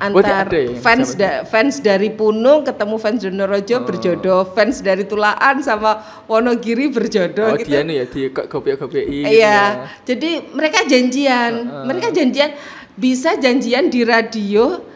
antar fans dari Punung ketemu fans Donorojo berjodoh, fans dari Tulaan sama Wonogiri berjodoh gitu. Dia nih ya di gopiak-gopiaki. Iya. Jadi mereka janjian. Bisa janjian di radio.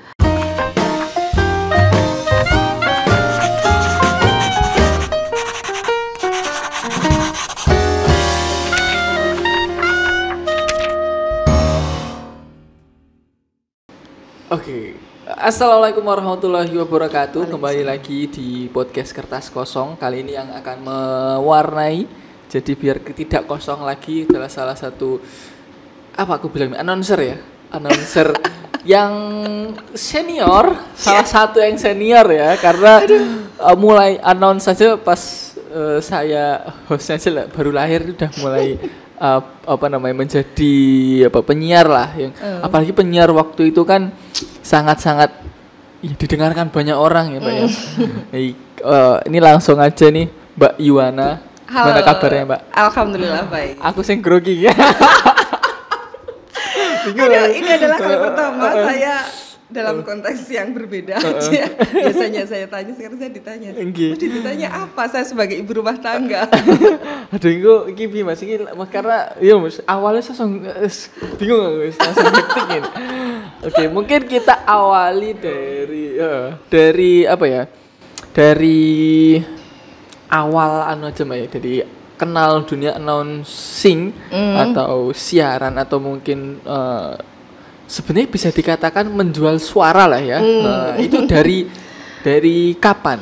Oke, Assalamualaikum warahmatullahi wabarakatuh. Kembali lagi di podcast Kertas Kosong. Kali ini yang akan mewarnai, jadi biar tidak kosong lagi, adalah salah satu announcer yang senior, salah satu yang senior ya, karena mulai announce saja pas saya hostnya aja baru lahir udah mulai menjadi penyiar lah yang apalagi penyiar waktu itu kan sangat-sangat didengarkan banyak orang ya Mbak ya. Ini langsung aja nih Mbak Yuwana. Gimana kabarnya Mbak? Alhamdulillah baik. Aku sing grogi ya. Ini adalah kali pertama saya dalam konteks yang berbeda aja. Biasanya saya tanya, sekarang saya ditanya. Ditanya apa? Saya sebagai ibu rumah tangga. Aduh, iki Mas iki karena ya Mas, awalnya saya bingung langsung ngetik. Oke, mungkin kita awali dari apa ya? Dari awal aja Mbak ya, dari kenal dunia announcing atau siaran atau mungkin sebenarnya bisa dikatakan menjual suara lah ya. Itu dari kapan?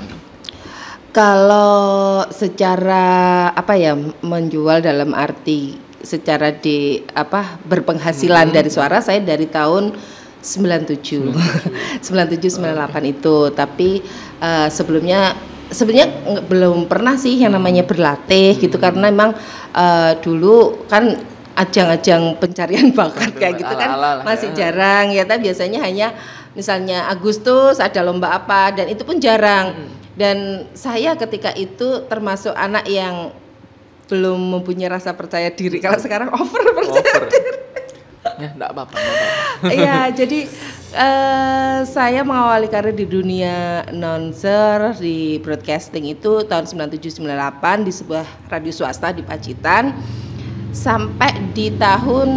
Kalau secara menjual dalam arti secara berpenghasilan dari suara, saya dari tahun 97 98 itu. Tapi sebelumnya belum pernah sih yang namanya berlatih gitu, karena memang dulu kan ajang-ajang pencarian bakat kayak gitu kan masih jarang ya. Tapi biasanya hanya misalnya Agustus ada lomba apa, dan itu pun jarang. Dan saya ketika itu termasuk anak yang belum mempunyai rasa percaya diri. Kalau sekarang percaya diri. Ya, enggak apa-apa. Iya, jadi saya mengawali karir di dunia announcer di broadcasting itu tahun 97-98 di sebuah radio swasta di Pacitan. Sampai di tahun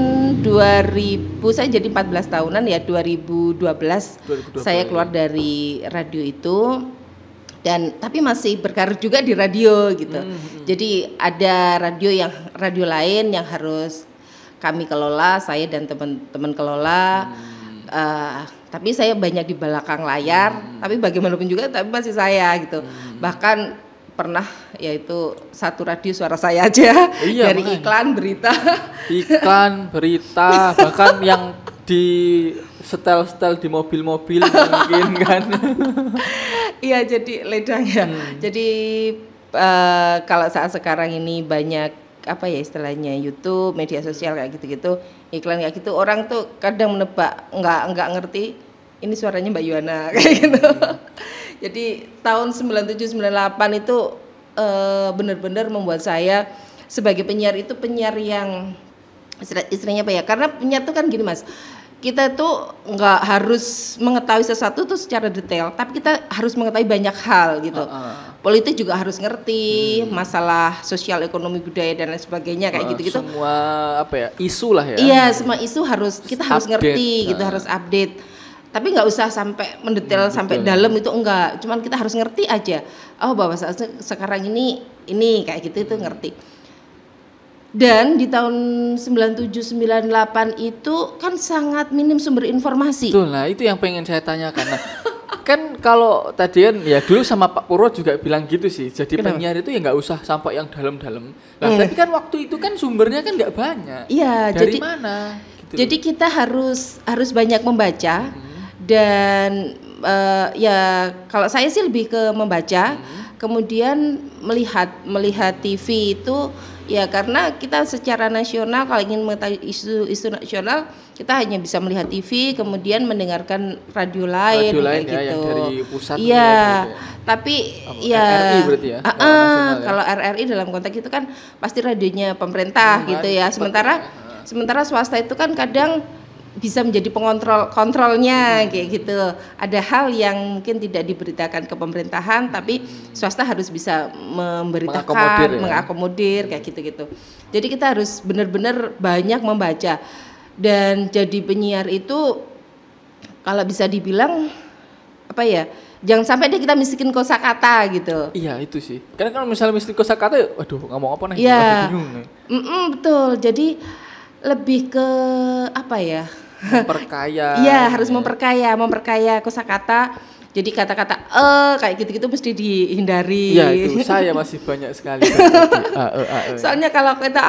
2000 saya jadi 14 tahunan ya, 2012 saya keluar dari radio itu, dan tapi masih berkarir juga di radio gitu. Jadi ada radio lain yang harus kami kelola, saya dan teman-teman kelola. Tapi saya banyak di belakang layar, tapi bagaimanapun juga tapi masih saya gitu. Bahkan pernah yaitu satu radio suara saya aja, dari iklan berita bahkan yang di setel di mobil-mobil mungkin kan. Iya, jadi ledangnya. Jadi kalau saat sekarang ini banyak istilahnya YouTube, media sosial kayak gitu-gitu, iklan kayak gitu, orang tuh kadang menebak nggak ngerti ini suaranya Mbak Yuwana kayak gitu. Jadi tahun 97-98 itu benar-benar membuat saya sebagai penyiar itu penyiar yang istilahnya apa ya? Karena penyiar itu kan gini Mas, kita tuh nggak harus mengetahui sesuatu tuh secara detail, tapi kita harus mengetahui banyak hal gitu. Politik juga harus ngerti, masalah sosial, ekonomi, budaya dan lain sebagainya kayak gitu-gitu. Semua isu lah ya. Iya, semua isu kita harus ngerti gitu, harus update. Tapi nggak usah sampai mendetail sampai dalam, itu enggak. Cuman kita harus ngerti aja. Oh, bahwa sekarang ini kayak gitu itu ngerti. Dan di tahun 97-98 itu kan sangat minim sumber informasi. Betul, nah itu yang pengen saya tanyakan. Nah, kan kalau tadi kan ya dulu sama Pak Purwo juga bilang gitu sih. Jadi penyiar itu ya nggak usah sampai yang dalam-dalam. Nah, tapi kan waktu itu kan sumbernya kan nggak banyak. Iya, dari mana? Gitu. Jadi kita harus banyak membaca. Dan ya kalau saya sih lebih ke membaca, kemudian melihat TV itu ya, karena kita secara nasional kalau ingin mengetahui isu nasional kita hanya bisa melihat TV, kemudian mendengarkan radio lain kayak gitu. Yang dari pusat. Iya, tapi RRI berarti ya. Kalau RRI dalam konteks itu kan pasti radionya pemerintah gitu ya. Sementara swasta itu kan kadang bisa menjadi kontrolnya kayak gitu. Ada hal yang mungkin tidak diberitakan ke pemerintahan, tapi swasta harus bisa memberitakan, mengakomodir kayak gitu-gitu. Jadi kita harus benar-benar banyak membaca. Dan jadi penyiar itu kalau bisa dibilang apa ya? Jangan sampai deh kita miskin kosakata gitu. Iya itu sih. Karena kalau misalnya miskin kosakata, waduh ngomong apa nih? Iya. Betul. Jadi lebih ke apa ya? Memperkaya. Iya, harus memperkaya kosakata. Jadi kata-kata kayak gitu-gitu mesti dihindari. Iya, itu saya masih banyak sekali. Soalnya kalau kita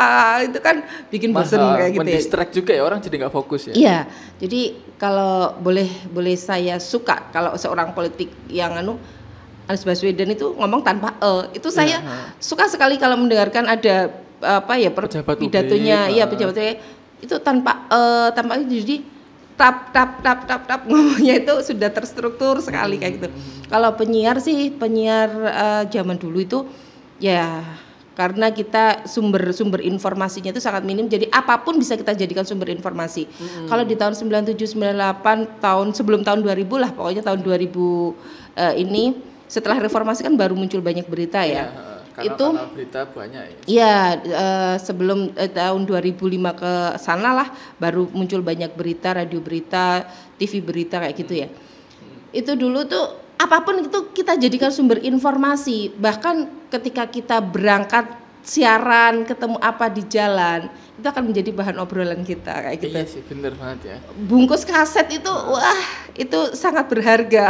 itu kan bikin bosan kayak gitu. Mendistract juga ya, orang jadi nggak fokus ya. Iya. Jadi kalau boleh saya suka kalau seorang politik yang Anies Baswedan itu ngomong tanpa itu saya suka sekali kalau mendengarkan ada apa ya pidatonya, iya pejabatnya itu tanpa jadi tap ngomongnya itu sudah terstruktur sekali kayak gitu. Kalau penyiar zaman dulu itu ya karena kita sumber informasinya itu sangat minim, jadi apapun bisa kita jadikan sumber informasi. Kalau di tahun 97 98 sebelum tahun 2000 lah, pokoknya tahun 2000 ini setelah reformasi kan baru muncul banyak berita ya. Karena itu berita banyak ya. Iya, sebelum tahun 2005 ke sana lah baru muncul banyak berita, radio berita, TV berita kayak gitu ya. Itu dulu tuh apapun itu kita jadikan sumber informasi. Bahkan ketika kita berangkat siaran, ketemu apa di jalan, itu akan menjadi bahan obrolan kita kayak gitu. Iya sih, bener banget ya. Bungkus kaset itu wah, itu sangat berharga.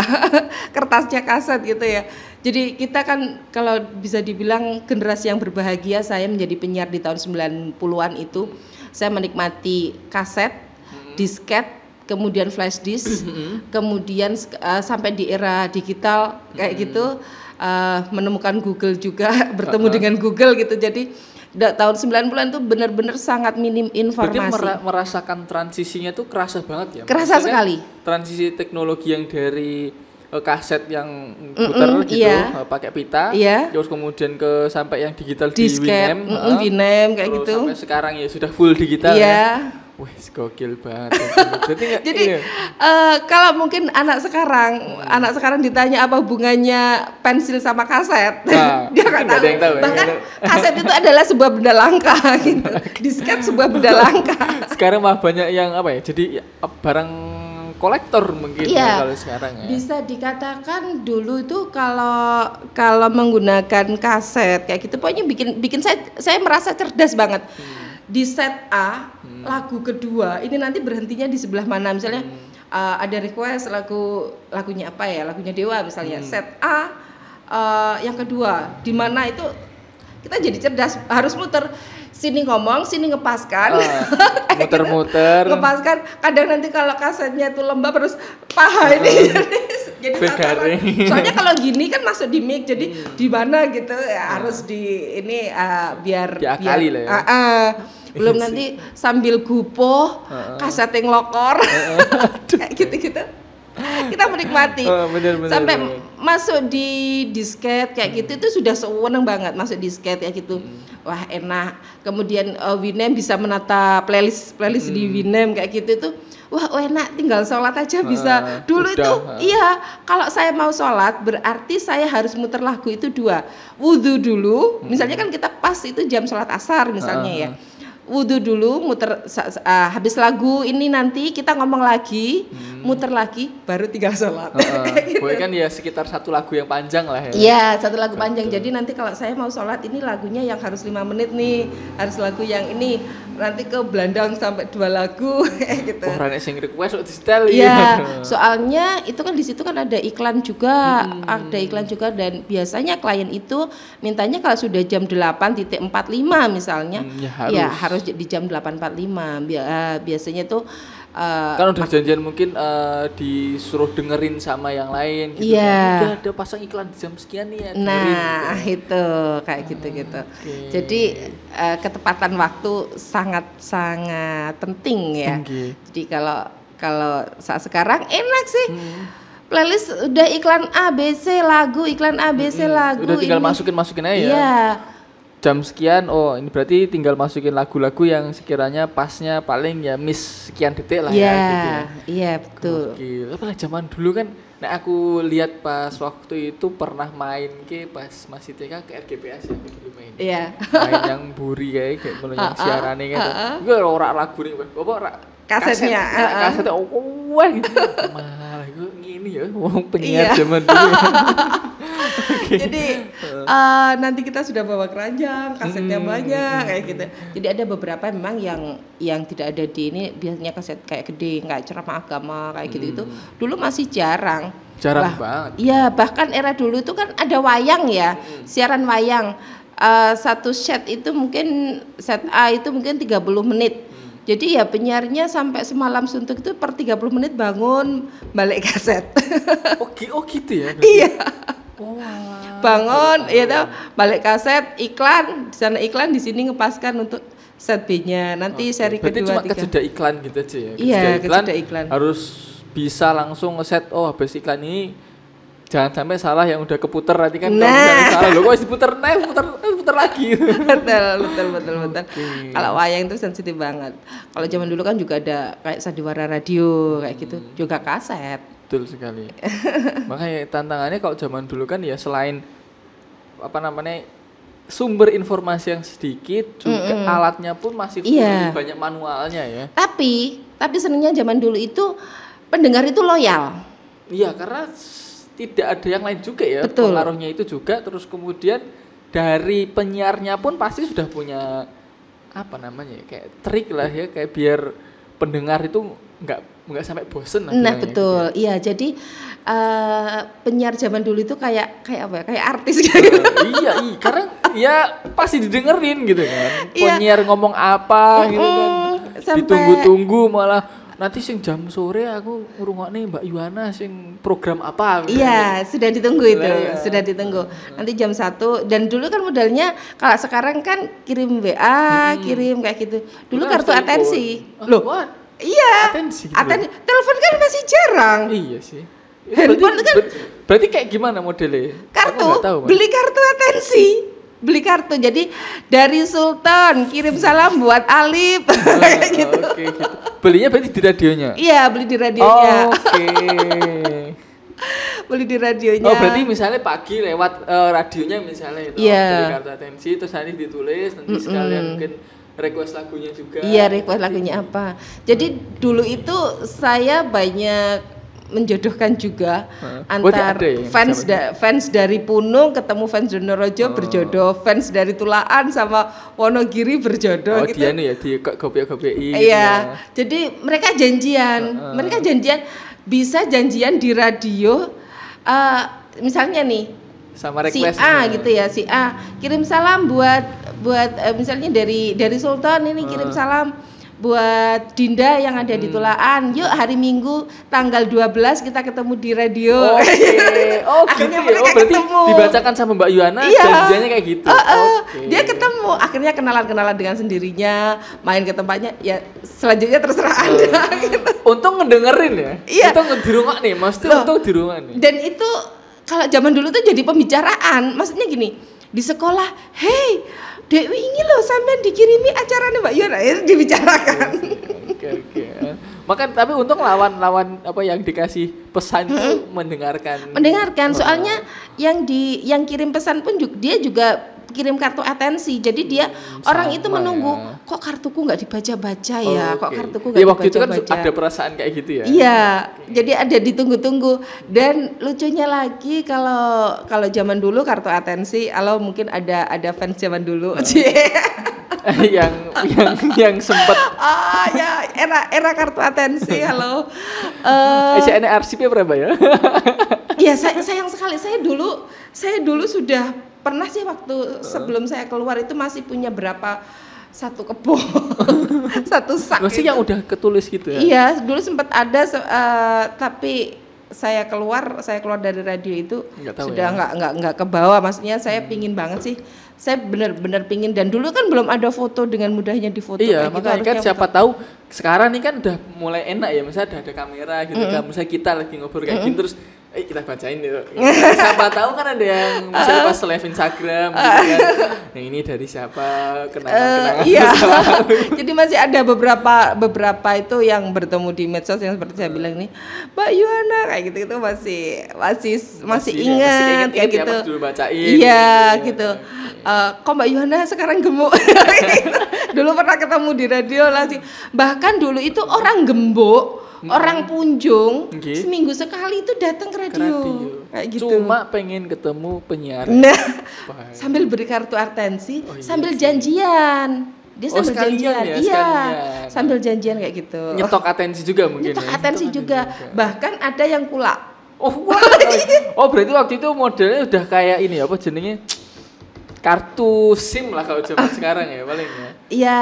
Kertasnya kaset gitu ya. Jadi kita kan kalau bisa dibilang generasi yang berbahagia, saya menjadi penyiar di tahun 90-an itu. Saya menikmati kaset, disket, kemudian flash disk, kemudian sampai di era digital kayak gitu, menemukan Google juga, bertemu dengan Google gitu. Jadi tahun 90-an tuh benar-benar sangat minim informasi. Berarti merasakan transisinya tuh kerasa banget ya? Kerasa sekali. Transisi teknologi yang dari kaset yang putar gitu, pakai pita, terus kemudian ke sampai yang digital disket, di Winem kayak gitu. Sampai sekarang ya sudah full digital ya. Wah, gokil banget. Jadi kalau mungkin anak sekarang ditanya apa hubungannya pensil sama kaset, dia nggak tahu. Ada yang tahu. Bahkan kaset itu adalah sebuah benda langka, gitu. Disket sebuah benda langka. Sekarang mah banyak yang apa ya? Jadi barang kolektor mungkin ya kalau sekarang ya. Bisa dikatakan dulu itu kalau menggunakan kaset kayak gitu, pokoknya bikin saya merasa cerdas banget. Di set A lagu kedua ini nanti berhentinya di sebelah mana, misalnya ada request lagunya apa ya, lagunya Dewa misalnya, set A yang kedua di mana, itu kita jadi cerdas, harus muter, sini ngomong, sini ngepaskan, muter-muter, ngepaskan. Kadang nanti kalau kasetnya itu lembab harus paha ini jadi tataran. Soalnya kalau gini kan masuk di mic, jadi di mana gitu ya, harus di ini biar diakali lah ya. Belum nanti sambil gupoh kaset yang lokor kayak gitu-gitu. Kita menikmati bener, sampai masuk di disket kayak gitu, itu sudah seneng banget masuk disket kayak gitu. Wah enak. Kemudian Winem bisa menata playlist di Winem kayak gitu itu. Wah enak, tinggal sholat aja bisa. Dulu itu iya, kalau saya mau sholat berarti saya harus muter lagu itu 2. Wudhu dulu, misalnya kan kita pas itu jam sholat asar misalnya ya. Wudhu dulu, muter habis lagu ini nanti kita ngomong lagi, muter lagi, baru tinggal sholat. Gitu. Kan ya sekitar 1 lagu yang panjang lah ya. Iya, 1 lagu panjang. Jadi nanti kalau saya mau sholat ini lagunya yang harus 5 menit nih, harus lagu yang ini. Nanti ke Belandang sampai 2 lagu gitu. Oh, rane sing request di setel ya. Soalnya itu kan di situ kan ada iklan juga, dan biasanya klien itu mintanya kalau sudah jam 8.45 misalnya, ya harus di jam 8.45. Biasanya tuh kan udah janjian mungkin disuruh dengerin sama yang lain gitu. Udah ada pasang iklan di jam sekian nih ya. Nah, itu kayak gitu-gitu. Jadi ketepatan waktu sangat penting ya. Jadi kalau saat sekarang enak sih. Playlist udah iklan ABC lagu, iklan ABC lagu. Udah tinggal masukin aja ya. Iya. jam sekian, oh ini berarti tinggal masukin lagu-lagu yang sekiranya pasnya paling ya miss sekian detik lah ya gitu ya. Iya betul. Gokil. Apalagi zaman dulu kan, nah aku lihat pas waktu itu pernah main pas masih TK ke RGPS ya, aku dulu main. Iya. Main yang buri kayak yang siarannya gitu. Gue ora lagu nih, apa ora kasetnya. Kasetnya wah gitu. Malah gue ngini ya, wong penyiar zaman dulu. Jadi nanti kita sudah bawa keranjang, kasetnya banyak kayak gitu. Jadi ada beberapa memang yang tidak ada di ini, biasanya kaset kayak gede, kayak ceramah agama kayak gitu itu. Dulu masih jarang. Jarang banget. Iya, bahkan era dulu itu kan ada wayang ya, siaran wayang. Satu set itu mungkin set A itu mungkin 30 menit. Jadi ya penyiarnya sampai semalam suntuk itu per 30 menit bangun balik kaset. Oh gitu ya. Iya. Bangun ya tahu, balik kaset, iklan, di sana iklan, di sini ngepaskan untuk set B-nya. Nanti seri berarti kedua, cuma kejeda iklan gitu aja ya. Iya, kejeda iklan. Harus bisa langsung ngeset, oh habis iklan ini jangan sampai salah yang udah keputer nanti kan. Kalau misalnya salah loh, kok diputer puter lagi. betul. Okay. Kalau wayang itu sensitif banget. Kalau zaman dulu kan juga ada kayak sandiwara radio kayak gitu, juga kaset. Betul sekali. Makanya tantangannya kalau zaman dulu kan ya selain sumber informasi yang sedikit, juga alatnya pun masih banyak manualnya ya. Tapi senangnya zaman dulu itu pendengar itu loyal. Iya, karena tidak ada yang lain juga ya. Betul. Pengaruhnya itu juga, terus kemudian dari penyiarnya pun pasti sudah punya kayak trik lah ya, kayak biar pendengar itu nggak sampai bosen. Nah betul, gitu ya. Iya jadi penyiar zaman dulu itu kayak artis gitu. Iya, karena ya pasti didengerin gitu kan. Penyiar ngomong apa gitu kan. Ditunggu-tunggu malah. Nanti sing jam sore aku ngrungokne Mbak Yuwana sing program apa gitu. Iya, sudah ditunggu itu, sudah ditunggu. Nanti jam 1 dan dulu kan modalnya kalau sekarang kan kirim WA, kirim kayak gitu. Dulu kartu atensi. Loh. Iya. Atensi. Telepon kan masih jarang. Iya sih. Handphone kan berarti kayak gimana modelnya? Beli kartu atensi. Beli kartu, jadi dari Sultan kirim salam buat Alif kayak gitu. Oke, gitu. Belinya berarti di radionya? Iya, beli di radionya. Oke. Beli di radionya. Oh, berarti misalnya pagi lewat radionya misalnya itu beli kartu atensi, terus nanti ditulis, nanti sekalian mungkin request lagunya juga. Iya, request lagunya apa. Jadi dulu itu saya banyak menjodohkan juga antar fans dari Punung ketemu fans Donorojo berjodoh, fans dari Tulaan sama Wonogiri berjodoh gitu. Dia nih ya di GoPI. Iya. Jadi mereka janjian, bisa janjian di radio. Misalnya nih sama request si A gitu ya, si A kirim salam buat misalnya dari Sultan ini kirim salam buat Dinda yang ada di Tulaan. Yuk hari Minggu tanggal 12 kita ketemu di radio. Akhirnya gitu mereka ketemu. Dibacakan sama Mbak Yuwana, janjiannya kayak gitu. Dia ketemu, akhirnya kenalan dengan sendirinya, main ke tempatnya. Ya selanjutnya terserah Anda. Gitu. Untung ngedengerin ya. Iya. Untung di rumah nih, maksudnya untung di rumah nih. Dan itu kalau zaman dulu tuh jadi pembicaraan. Maksudnya gini, di sekolah, hey Dewi ini loh sampean dikirimi acaranya Mbak Yona, dibicarakan. Oke. Maka tapi untung lawan apa yang dikasih pesan itu mendengarkan. Soalnya yang kirim pesan pun dia juga kirim kartu atensi. Jadi dia orang itu menunggu kok kartuku nggak dibaca-baca ya, kok kartuku nggak dibaca-baca. Waktu itu kan ada perasaan kayak gitu ya. Iya, jadi ada ditunggu-tunggu. Dan lucunya lagi kalau zaman dulu kartu atensi, kalau mungkin ada fans zaman dulu. yang sempat ya era kartu atensi. Halo. Ini arsipnya berapa ya? Iya, sayang sekali saya dulu sudah pernah sih waktu sebelum saya keluar itu masih punya berapa satu kebo satu sak. Masih yang udah ketulis gitu ya? Iya, dulu sempat ada tapi saya keluar dari radio itu sudah nggak ke bawah. Maksudnya saya pingin banget sih. Saya benar-benar pingin, dan dulu kan belum ada foto dengan mudahnya difoto. Iya, kayak makanya gitu, kan siapa tahu sekarang nih kan udah mulai enak ya, misalnya udah ada kamera gitu kan, misalnya kita lagi ngobrol kayak gini terus kita bacain yuk. Siapa tahu kan ada yang misalnya pas live Instagram gitu kan. Yang ini dari siapa, kenangan iya. Jadi masih ada beberapa itu yang bertemu di medsos yang seperti saya bilang nih, Mbak Yuhana kayak gitu itu masih ingat kayak gitu. Ya, dulu bacain. Iya gitu. Kok Mbak Yuhana sekarang gemuk? Dulu pernah ketemu di radio lah sih. Bahkan dulu itu orang gembok. Orang Punjung seminggu sekali itu datang ke radio. Kayak gitu. Cuma pengen ketemu penyiar. Nah, sambil beri kartu atensi, sambil janjian. Dia sambil janjian. Ya, iya. Sambil janjian kayak gitu. Nyetok atensi juga mungkin. Nyetok atensi juga. Bahkan ada yang kulak. Oh, berarti waktu itu modelnya udah kayak ini apa jenenge? Kartu SIM lah kalau zaman sekarang ya paling ya. Iya.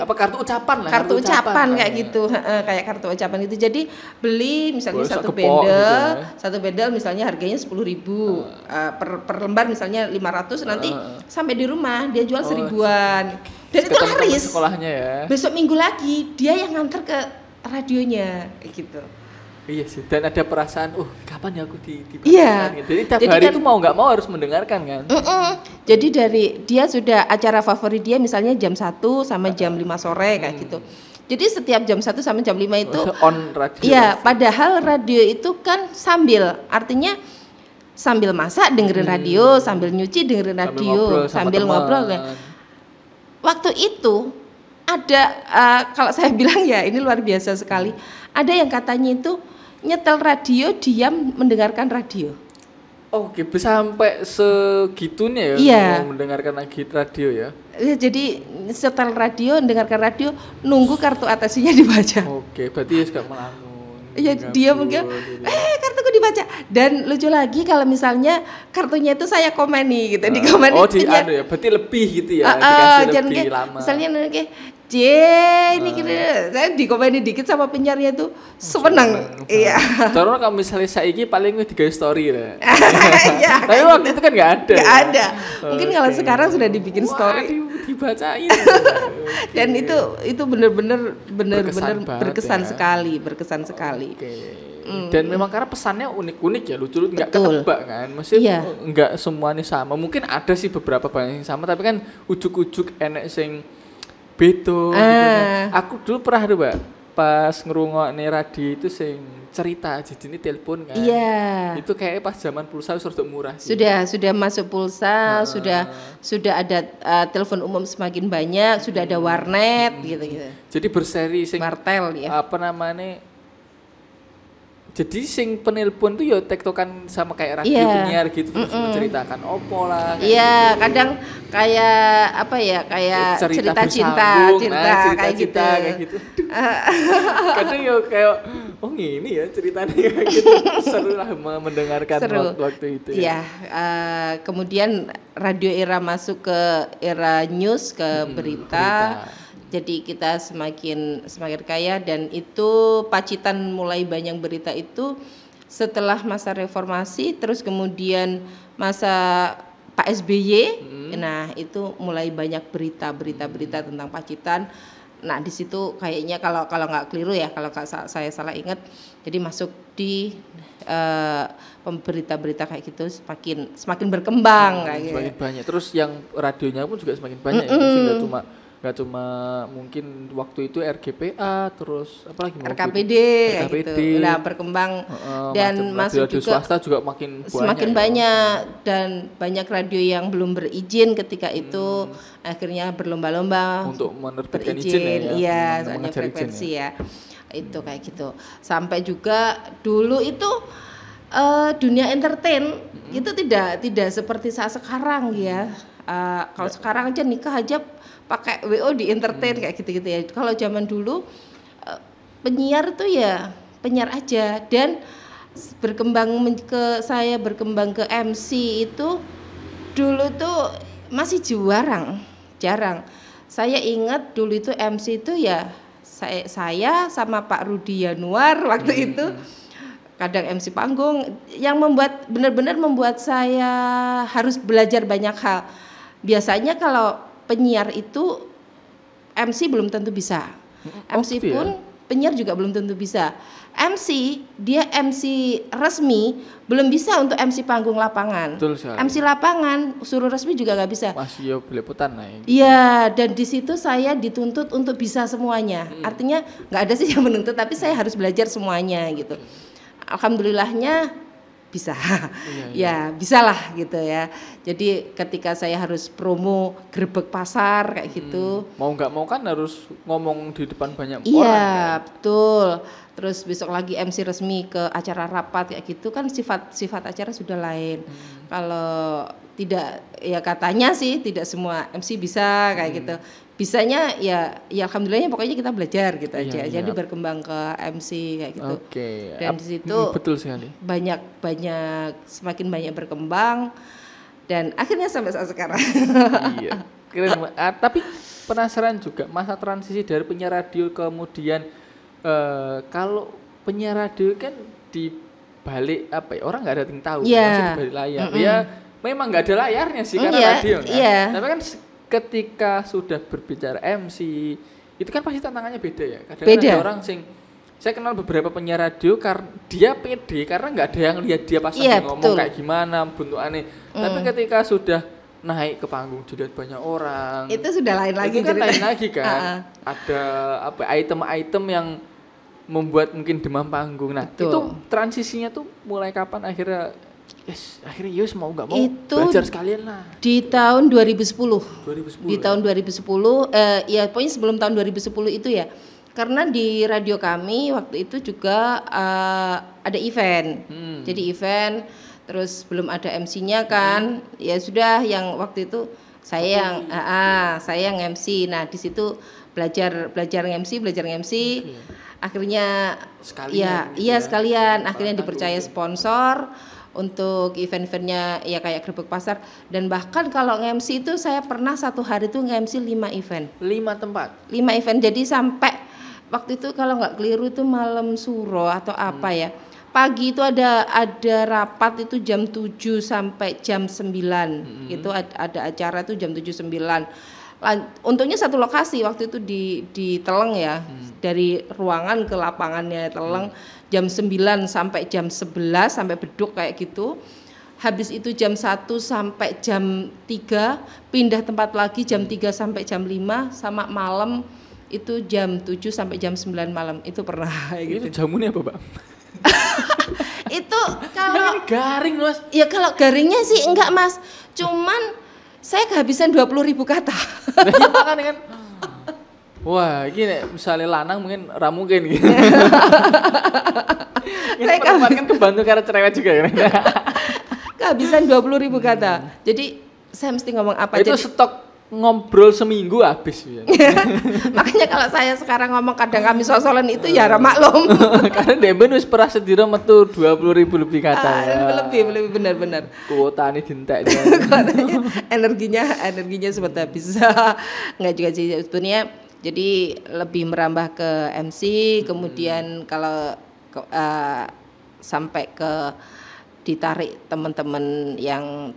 Apa kartu ucapan lah. Kartu ucapan kayak gitu, kayak kartu ucapan itu. Jadi beli misalnya satu bendel misalnya harganya 10.000 per lembar misalnya 500 nanti sampai di rumah dia jual 1.000-an. Dan itu laris. Sekolahnya ya. Besok minggu lagi dia yang nganter ke radionya kayak gitu. Iya sih, dan ada perasaan, kapan ya aku dibacakan iya. Gitu. Jadi tiap hari kan, itu mau nggak mau harus mendengarkan kan. Jadi dari dia sudah acara favorit dia misalnya jam 1 sama jam 5 sore kayak gitu. Jadi setiap jam 1 sama jam 5 itu on radio. Iya, padahal radio itu kan artinya sambil masak dengerin radio, sambil nyuci dengerin radio, sambil ngobrol kan. Waktu itu ada kalau saya bilang ya ini luar biasa sekali. Ada yang katanya itu nyetel radio, diam mendengarkan radio. Oke, bisa sampai segitunya ya, iya. Mau mendengarkan lagi radio ya. Jadi setel radio, mendengarkan radio, nunggu kartu atensinya dibaca. Oke, berarti ya suka melamun. Iya, dia mungkin kartuku dibaca. Dan lucu lagi kalau misalnya kartunya itu saya komeni gitu, dikomeni. Oh, berarti lebih gitu ya, dikasih lebih lama. Misalnya kayak ini kira saya dikomeni dikit sama penyiarnya tuh seneng. Iya. Karena kalau misalnya saiki paling digawe story lah. Iya. Tapi waktu itu kan nggak ada. Nggak ada. Mungkin kalau sekarang sudah dibikin story. Dibacain. Dan itu benar-benar berkesan sekali. Dan memang karena pesannya unik-unik ya, lucu-lucu, nggak ketebak kan, maksudnya nggak semuanya sama. Mungkin ada sih beberapa banyak yang sama, tapi kan ujuk-ujuk enek sing beto gitu kan. Aku dulu pernah Mbak pas ngerungokne radio itu sing cerita jadinya telepon kan. Iya. Itu kayak pas zaman pulsa sudah murah. Sudah masuk pulsa, sudah ada telepon umum semakin banyak, sudah ada warnet gitu. Jadi berseri sing martel ya. Apa namanya? Jadi sing penelpon tuh ya tektokan sama kayak radio penyiar gitu terus menceritakan opo lah. Iya, kadang kayak apa ya, kayak cerita cinta kayak gitu. Kadang ya kayak ini ya ceritanya kayak gitu. Seru lah mendengarkan waktu itu ya. Kemudian radio era masuk ke era news, ke berita. Jadi kita semakin kaya, dan itu Pacitan mulai banyak berita itu setelah masa reformasi, terus kemudian masa Pak SBY. Nah, itu mulai banyak berita tentang Pacitan. Nah, di situ kayaknya kalau nggak keliru ya, kalau saya salah ingat, jadi masuk di berita-berita kayak gitu semakin berkembang kayak gitu. Semakin banyak. Terus yang radionya pun juga semakin banyak ya, nggak cuma mungkin waktu itu RGPA, terus apalagi RKPD gitu. Nah, berkembang dan masuk radio juga swasta juga makin banyak dan banyak radio yang belum berizin ketika itu akhirnya berlomba-lomba untuk menerbitkan izin ya. Soalnya frekuensi ya. Itu kayak gitu. Sampai juga dulu itu dunia entertain itu tidak seperti saat sekarang ya. Kalau sekarang aja nikah aja pakai WO di entertain kayak gitu-gitu ya. Kalau zaman dulu penyiar tuh ya penyiar aja, dan saya berkembang ke MC itu dulu tuh masih jarang. Saya ingat dulu itu MC itu ya saya sama Pak Rudi Yanuar waktu itu kadang MC panggung, yang benar-benar membuat saya harus belajar banyak hal. Biasanya kalau penyiar itu MC belum tentu bisa. MC pun penyiar juga belum tentu bisa. MC, dia MC resmi belum bisa untuk MC panggung lapangan. Betul sekali. MC lapangan suruh resmi juga nggak bisa. Masih belepotan lah. Iya, dan di situ saya dituntut untuk bisa semuanya. Artinya nggak ada sih yang menuntut, tapi saya harus belajar semuanya gitu. Alhamdulillahnya bisa, ya bisalah gitu ya. Jadi ketika saya harus promo grebek pasar kayak gitu, mau nggak mau kan harus ngomong di depan banyak orang. Iya, betul. Terus besok lagi MC resmi ke acara rapat kayak gitu kan sifat acara sudah lain. Kalau tidak, ya katanya sih tidak semua MC bisa kayak gitu. Bisanya ya alhamdulillahnya pokoknya kita belajar gitu aja. Jadi berkembang ke MC kayak gitu. Dan di situ betul sekali. Banyak semakin banyak berkembang dan akhirnya sampai saat sekarang. Iya. Keren. Tapi penasaran juga masa transisi dari penyiar radio kemudian kalau penyiar radio kan di balik apa ya, orang nggak ada yang tahu masih di balik layar. Ya memang nggak ada layarnya sih karena radio kan. Tapi kan ketika sudah berbicara MC itu kan pasti tantangannya beda ya. Kadang ada orang saya kenal beberapa penyiar radio karena dia pede karena nggak ada yang lihat dia pas ngomong kayak gimana bentukannya. Tapi ketika sudah naik ke panggung dilihat banyak orang itu sudah lain lagi. Itu kan lain lagi kan. Ada apa item-item yang membuat mungkin demam panggung. Nah, itu transisinya tuh mulai kapan akhirnya akhirnya mau nggak mau itu belajar sekalian lah. Di tahun 2010. Di tahun 2010 ya pokoknya sebelum tahun 2010 itu ya. Karena di radio kami waktu itu juga ada event. Jadi event terus belum ada MC-nya kan. Ya sudah yang waktu itu saya yang MC. Nah, di situ belajar MC. Akhirnya sekalian akhirnya dipercaya sponsor untuk event-eventnya ya kayak grebek pasar, dan bahkan kalau nge-MC itu saya pernah satu hari itu nge-MC 5 event. 5 tempat. 5 event, jadi sampai waktu itu kalau nggak keliru itu malam suro atau apa ya. Pagi itu ada rapat itu jam 7 sampai jam 9. Itu ada acara itu jam 7-9. Untungnya satu lokasi waktu itu di Teleng ya. Dari ruangan ke lapangannya Teleng. Jam 9 sampai jam 11 sampai beduk kayak gitu. Habis itu jam 1 sampai jam 3 pindah tempat lagi jam 3 sampai jam 5, sama malam itu jam 7 sampai jam 9 malam. Itu pernah gitu. Itu jamunya apa, Mbak? Itu kalau garing, Mas. Ya kalau garingnya sih enggak, Mas. Cuman saya kehabisan 20.000 kata. Nah, kan wah, gini misalnya lanang mungkin mungkin gitu. Ini perempuan kan kebantu karena cerewet juga kan. Kehabisan 20.000 kata. Jadi saya mesti ngomong apa itu jadi stok ngobrol seminggu habis ya. Makanya kalau saya sekarang ngomong kadang kami sosolan itu ya maklum. Karena Demben wis pernah sedira metu 20.000 lebih kata. Lebih benar-benar. Kuota ini dintek. energinya sempat habis. Enggak juga sih sebetulnya. Jadi lebih merambah ke MC, kemudian kalau sampai ke ditarik teman-teman yang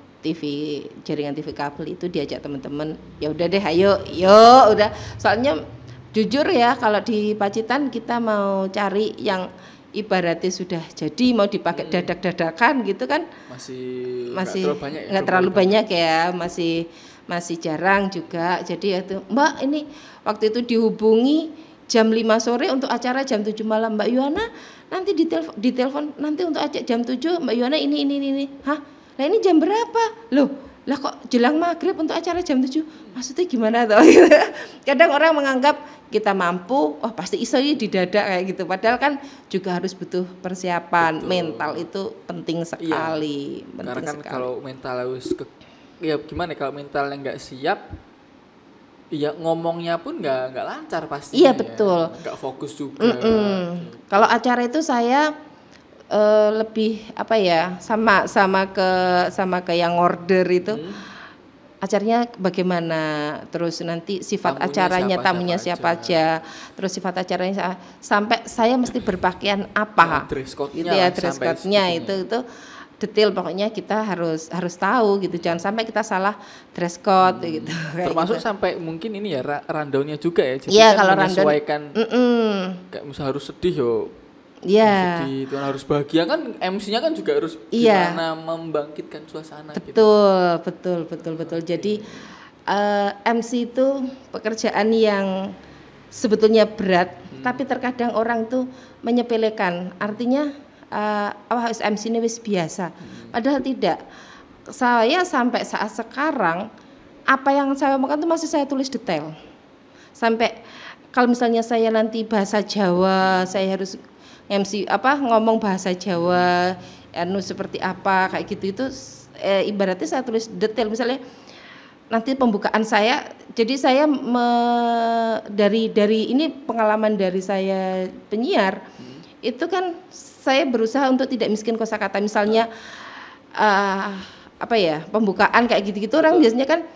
jaringan TV kabel itu diajak teman-teman, ya udah deh ayo udah. Soalnya jujur ya kalau di Pacitan kita mau cari yang ibaratnya sudah jadi mau dipakai dadak-dadakan gitu kan masih nggak terlalu banyak ya, masih jarang juga. Jadi itu Mbak ini waktu itu dihubungi jam 5 sore untuk acara jam 7 malam, Mbak Yuhana nanti ditelepon nanti untuk ajak jam 7 Mbak Yuhana ini. Hah? Lah ini jam berapa? Loh, lah kok jelang maghrib untuk acara jam 7? Maksudnya gimana toh? Kadang orang menganggap kita mampu, oh pasti iso didadak kayak gitu. Padahal kan juga harus butuh persiapan. Betul. Mental itu penting sekali. Iya. Karena kan kalau mental harus ya gimana kalau mentalnya nggak siap, ya ngomongnya pun nggak lancar pasti. Iya betul. Nggak fokus juga. Kalau acara itu saya lebih apa ya sama ke yang order itu acaranya bagaimana, terus nanti sifat acaranya tamunya siapa aja, terus sifat acaranya sampai saya mesti berpakaian apa, dress code-nya gitu ya, dress code-nya itu detail, pokoknya kita harus tahu gitu, jangan sampai kita salah dress code gitu. Termasuk gitu. Sampai mungkin ini ya rundownnya juga ya, jadi kan kalau menyesuaikan kayak misal harus sedih yo. Iya. Sedih, itu harus bahagia kan, MC-nya kan juga harus gimana membangkitkan suasana. Betul. Jadi MC itu pekerjaan yang sebetulnya berat, tapi terkadang orang tuh menyepelekan. Artinya MC ini wis biasa. Padahal tidak. Saya sampai saat sekarang apa yang saya omongkan itu masih saya tulis detail. Sampai kalau misalnya saya nanti bahasa Jawa, saya harus MC ngomong bahasa Jawa, seperti apa kayak gitu, itu ibaratnya saya tulis detail. Misalnya nanti pembukaan saya, jadi saya dari ini pengalaman dari saya penyiar, itu kan saya berusaha untuk tidak miskin kosakata. Misalnya pembukaan kayak gitu-gitu, orang biasanya kan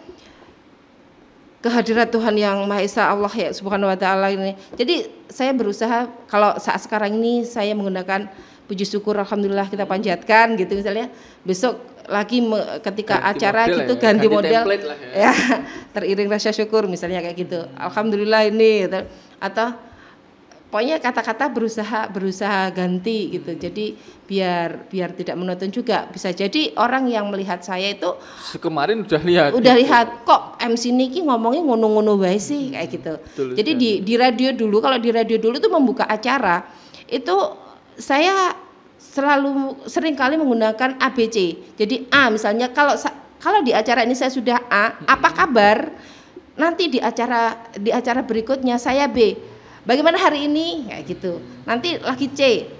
kehadirat Tuhan yang Maha Esa, Allah ya Subhanahu wa taala ini. Jadi saya berusaha, kalau saat sekarang ini saya menggunakan puji syukur, alhamdulillah kita panjatkan gitu. Misalnya besok lagi ketika ganti acara model gitu ya, ganti model ya, teriring rasa syukur misalnya kayak gitu. Alhamdulillah ini, atau pokoknya kata-kata berusaha ganti gitu. Jadi biar tidak monoton juga. Bisa jadi orang yang melihat saya itu kemarin udah lihat kok MC Niki ngomongnya ngono-ngono bae sih kayak gitu. Betul, jadi di radio dulu, kalau di radio dulu tuh membuka acara itu saya sering kali menggunakan ABC. Jadi A misalnya, kalau di acara ini saya sudah A, apa kabar? Nanti di acara berikutnya saya B. Bagaimana hari ini? Kayak gitu. Nanti lagi C.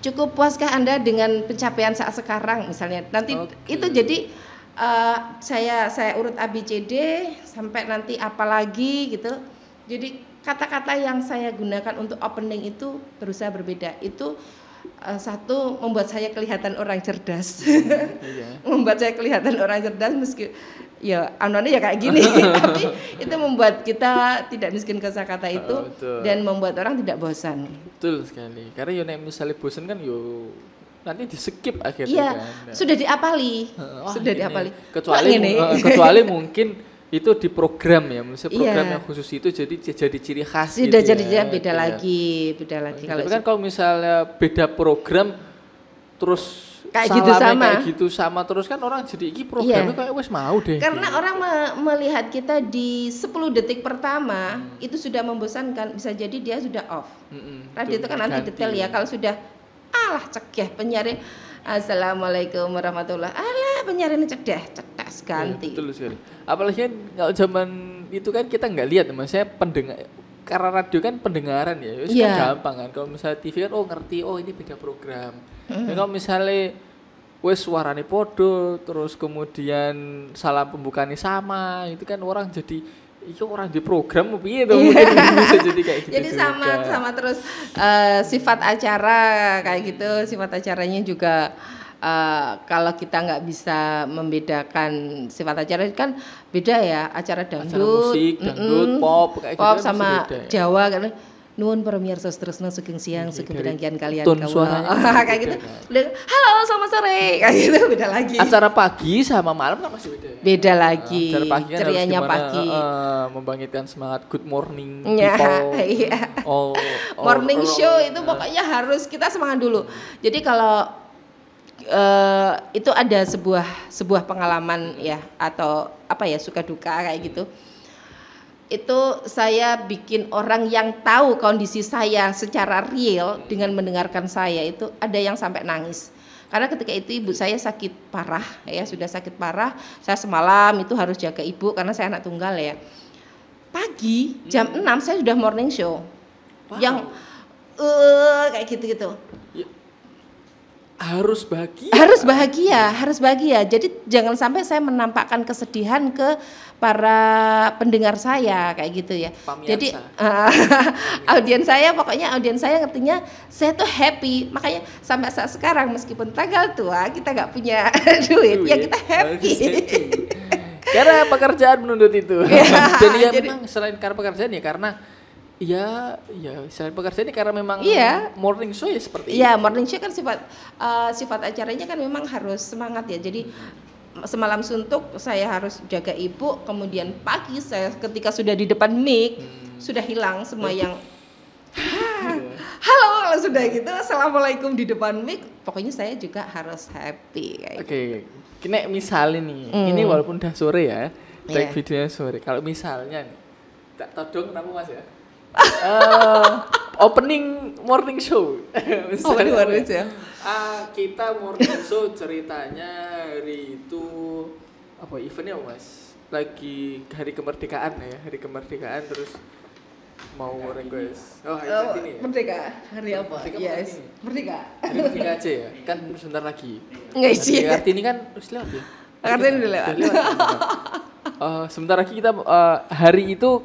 Cukup puaskah Anda dengan pencapaian saat sekarang misalnya? Nanti itu jadi saya urut A B C D sampai nanti apa lagi gitu. Jadi kata-kata yang saya gunakan untuk opening itu berusaha berbeda. Itu satu, membuat saya kelihatan orang cerdas. Membuat saya kelihatan orang cerdas meski ya anone ya kayak gini. Tapi itu membuat kita tidak miskin kosakata itu, dan membuat orang tidak bosan. Betul sekali. Karena yo nek misalnya bosan kan yo nanti di skip akhirnya iya, kan. Sudah diapali. Sudah diapali. Kecuali mungkin itu di program ya, misalnya program yang khusus itu jadi ciri khas. Sudah gitu jadi beda lagi. Tapi kan kalau misalnya beda program terus kayak gitu sama terus kan orang jadi iki programnya kayak wes mau deh. Karena gitu. Orang melihat kita di 10 detik pertama itu sudah membosankan, bisa jadi dia sudah off. Radio itu kan nanti detail ya, kalau sudah cekeh penyiar assalamualaikum warahmatullahi, penyiar ini cerdas ganti. Betul sekali. Apalagi kan kalau zaman itu kan kita nggak lihat, maksudnya pendengar, karena radio kan pendengaran ya, kan gampang kan. Kalau misalnya TV kan ngerti, ini beda program. Kalau misalnya suarane podo, terus kemudian salam pembukaannya sama, itu kan orang jadi orang di program piye tuh mungkin bisa jadi kayak gitu. Jadi sama terus sifat acara kayak gitu, sifat acaranya juga kalau kita nggak bisa membedakan sifat acara kan beda ya, acara dangdut, acara musik, dangdut, pop kayak pop gitu sama beda, ya. Jawa kan. Nuwun para pemirsa terusna sugeng siang, sugeng pedangkian kalian kayak gitu. Halo, selamat sore. Kayak gitu beda lagi. Acara pagi sama malam kan masih beda. Beda lagi. Acara pagi kan cerianya harus pagi. Membangkitkan semangat good morning people. Iya. Morning show itu pokoknya harus kita semangat dulu. Jadi kalau itu ada sebuah pengalaman ya, atau suka duka kayak gitu. Itu saya bikin orang yang tahu kondisi saya secara real dengan mendengarkan saya itu ada yang sampai nangis. Karena ketika itu ibu saya sakit parah ya, sudah sakit parah. Saya semalam itu harus jaga ibu karena saya anak tunggal ya. Pagi jam 6 saya sudah morning show. Wow. Yang kayak gitu-gitu. Harus bahagia. Harus bahagia. Jadi jangan sampai saya menampakkan kesedihan ke para pendengar saya kayak gitu ya. Pamiarsa. Jadi audiens saya ngertinya saya tuh happy. Makanya sampai saat sekarang meskipun tanggal tua kita nggak punya duit ya kita happy. Karena pekerjaan menuntut itu. Dan ya memang selain karena pekerjaan ya karena Iya, selain pekerjaan ini karena memang morning show ya seperti itu. Iya, morning show kan sifat acaranya kan memang harus semangat ya. Jadi semalam suntuk saya harus jaga ibu, kemudian pagi saya ketika sudah di depan mic sudah hilang semua yang halo kalau sudah gitu assalamualaikum di depan mic, pokoknya saya juga harus happy kayak. Oke. Kini misalnya nih, ini walaupun udah sore ya, take videonya sore. Kalau misalnya nih, tak todong kenapa Mas ya? Opening morning show. Opening morning show. Kita morning show ceritanya hari itu apa eventnya Mas? Lagi hari kemerdekaan ya, hari kemerdekaan terus mau request. Oh, hari ini ya? Merdeka. Hari apa? Yes. Merdeka. Hari merdeka aja ya. Kan sebentar lagi. Enggak sih. Kartini kan harus lewat ya. Kartini udah lewat. Sebentar lagi kita hari itu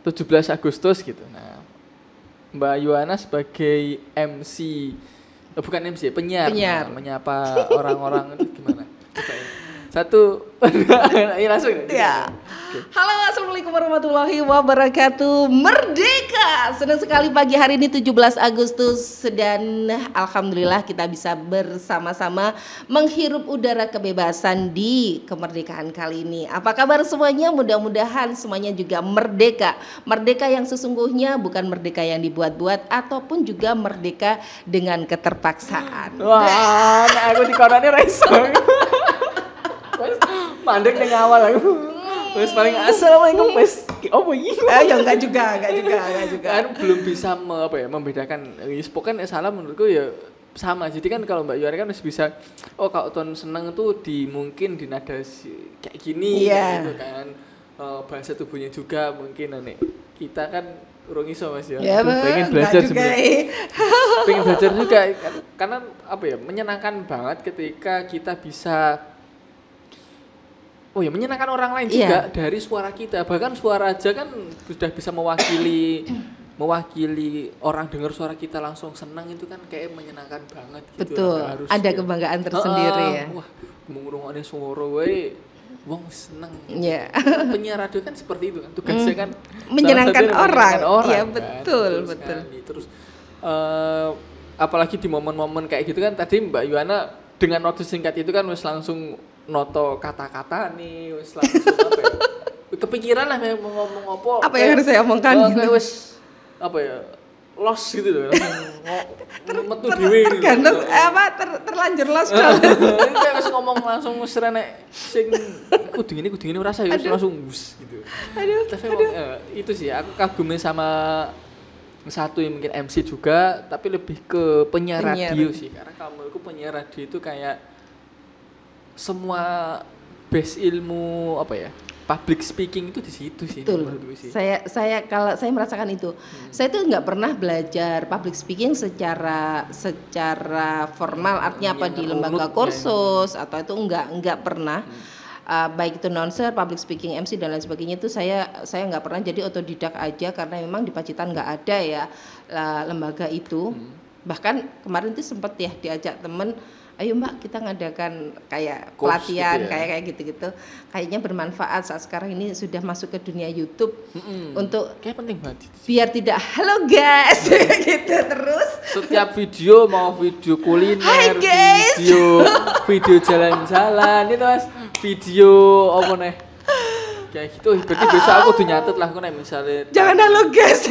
17 Agustus gitu. Nah, Mbak Yuana sebagai MC, bukan MC, penyiar. Nah, menyapa orang-orang itu gimana? Satu, ini langsung ya. Halo, assalamualaikum warahmatullahi wabarakatuh. Merdeka. Senang sekali pagi hari ini 17 Agustus dan alhamdulillah kita bisa bersama-sama menghirup udara kebebasan di kemerdekaan kali ini. Apa kabar semuanya? Mudah-mudahan semuanya juga merdeka. Merdeka yang sesungguhnya, bukan merdeka yang dibuat-buat ataupun juga merdeka dengan keterpaksaan. Wah, aku di korone reso. Mandek ning awal aku. Wes paling assalamualaikum wes. Oh iya. Ya enggak juga. Kan belum bisa membedakan. Pokoknya salah menurutku ya sama. Jadi kan kalau Mbak Yuari kan masih bisa kalau ton seneng tuh mungkin di nada kayak gini gitu kan. Bahasa tubuhnya juga mungkin kita kan urung iso Mas ya. Pengen belajar sebenarnya. Pengen belajar juga karena menyenangkan banget ketika kita bisa menyenangkan orang lain juga dari suara kita. Bahkan suara aja kan sudah bisa mewakili orang dengar suara kita langsung senang, itu kan kayak menyenangkan banget gitu. Betul. Ada kebanggaan tersendiri ya. Wah, ngrungokne suara wae wong seneng. Iya. Penyiar radio kan seperti itu kan. Tugasnya kan menyenangkan orang. Iya, kan? betul. Terus apalagi di momen-momen kayak gitu kan tadi Mbak Yuana dengan waktu singkat itu kan wis langsung noto kata-kata nih, wis langsung kepikiran lah mau ngomong apa yang harus saya omongkan gitu. Wis lost gitu loh, metu dhewe tergantung terlanjur lost kan. Kayak wis ngomong langsung wis renek sing kudu ngene ora usah ya langsung wis gitu. Aduh. Itu sih aku kagumnya sama satu yang mungkin MC juga, tapi lebih ke penyiar radio sih, karena kalau menurutku penyiar radio itu kayak semua base ilmu public speaking itu di situ sih. Betul. Saya kalau saya merasakan itu. Saya tuh nggak pernah belajar public speaking secara formal, artinya di lembaga kursus atau itu nggak pernah. Baik itu announcer, public speaking, MC dan lain sebagainya itu saya nggak pernah, jadi otodidak aja karena memang di Pacitan nggak ada ya lembaga itu. Bahkan kemarin tuh sempat ya diajak temen, ayo Mbak kita ngadakan kayak pelatihan gitu ya? kayak gitu-gitu. Kayaknya bermanfaat saat sekarang ini sudah masuk ke dunia YouTube untuk kayak penting banget. Biar tidak halo guys gitu terus. Setiap video mau video kuliner, video jalan-jalan itu Mas, video apa nih? Kayak gitu. Berarti besok aku tuh nyatet lah aku misalnya. Jangan halo guys.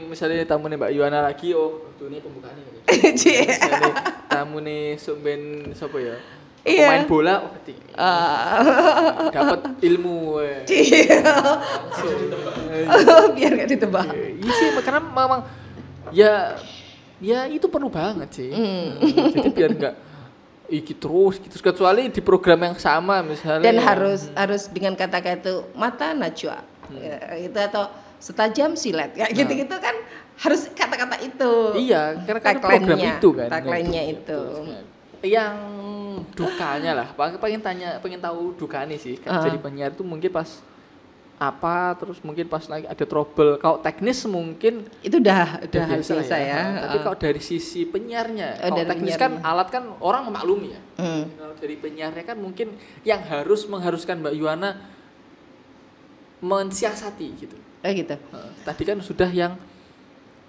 Misalnya tamu Mbak Yuana lagi, ini pembukaannya. Misalnya tamu sumben siapa ya? Pemain bola, dapat ilmu. Biar nggak ditebak. Iya sih, karena memang ya itu perlu banget sih. Jadi biar nggak terus kecuali di program yang sama misalnya. Dan harus dengan kata-kata itu mata najwa, itu atau setajam silat, kayak gitu-gitu kan harus kata-kata itu. Iya, karena kan program itu kan. Tagline-nya itu. Yang dukanya lah, pengen tahu dukanya sih. Jadi penyiar itu mungkin pas terus mungkin pas lagi ada trouble. Kalau teknis mungkin itu udah biasa ya. Tapi kalau dari sisi penyiarnya, kalau teknis kan alat kan orang memaklumi ya. Kalau dari penyiarnya kan mungkin yang mengharuskan Mbak Yuana mensiasati gitu. Gitu. Tadi kan sudah yang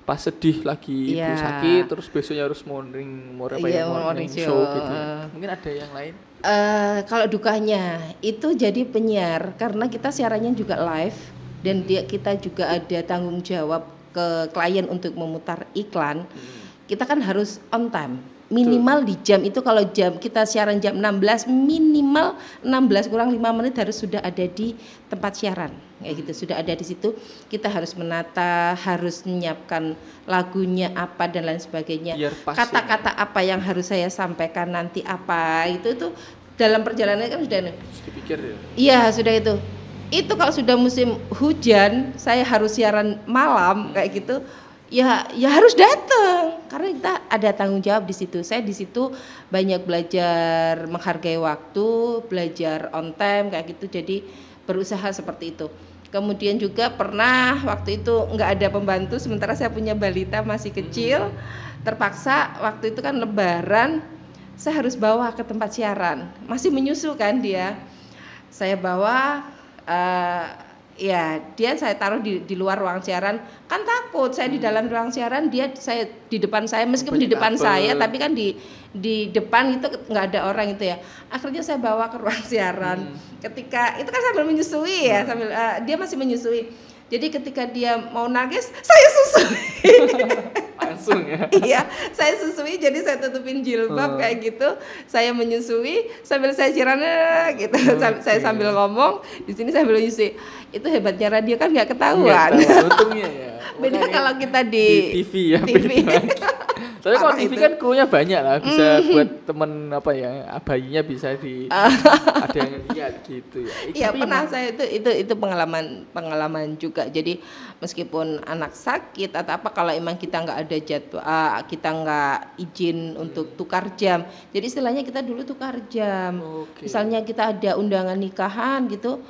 pas sedih lagi ibu sakit, terus besoknya harus morning show gitu. Mungkin ada yang lain. Kalau dukanya itu jadi penyiar karena kita siarannya juga live dan kita juga ada tanggung jawab ke klien untuk memutar iklan. Kita kan harus on time. Minimal di jam itu, kalau jam kita siaran jam 16, minimal 16 kurang 5 menit harus sudah ada di tempat siaran kayak gitu, sudah ada di situ. Kita harus menata, harus menyiapkan lagunya apa dan lain sebagainya, kata-kata apa yang harus saya sampaikan nanti apa, itu tuh dalam perjalanan kan sudah dipikir ya. Iya, sudah itu kalau sudah musim hujan saya harus siaran malam kayak gitu. Ya harus datang karena kita ada tanggung jawab di situ. Saya di situ banyak belajar menghargai waktu, belajar on time kayak gitu. Jadi berusaha seperti itu. Kemudian juga pernah waktu itu nggak ada pembantu, sementara saya punya balita masih kecil. Terpaksa waktu itu kan Lebaran, saya harus bawa ke tempat siaran. Masih menyusu kan dia. Saya bawa. Ya dia saya taruh di luar ruang siaran, kan takut saya di dalam ruang siaran, saya di depan saya, meskipun di depan saya tapi kan di depan itu nggak ada orang itu ya. Akhirnya saya bawa ke ruang siaran. Ketika itu kan sambil menyusui ya, sambil dia masih menyusui. Jadi ketika dia mau nangis, saya susui. Langsung ya. Iya, saya susui, jadi saya tutupin jilbab kayak gitu. Saya menyusui sambil saya siaran gitu. Saya sambil ngomong, di sini sambil menyusui. Itu hebatnya radio kan nggak ketahuan. Untungnya ya. Beda kalau kita di TV ya. TV. Tapi kalau TV kan krunya banyak lah, bisa buat temen apa ya, bayinya bisa ada yang lihat gitu ya. Iya, pernah saya itu pengalaman juga. Jadi meskipun anak sakit atau apa, kalau emang kita nggak ada jadwal, kita nggak izin untuk tukar jam. Jadi istilahnya kita dulu tukar jam. Misalnya kita ada undangan nikahan gitu.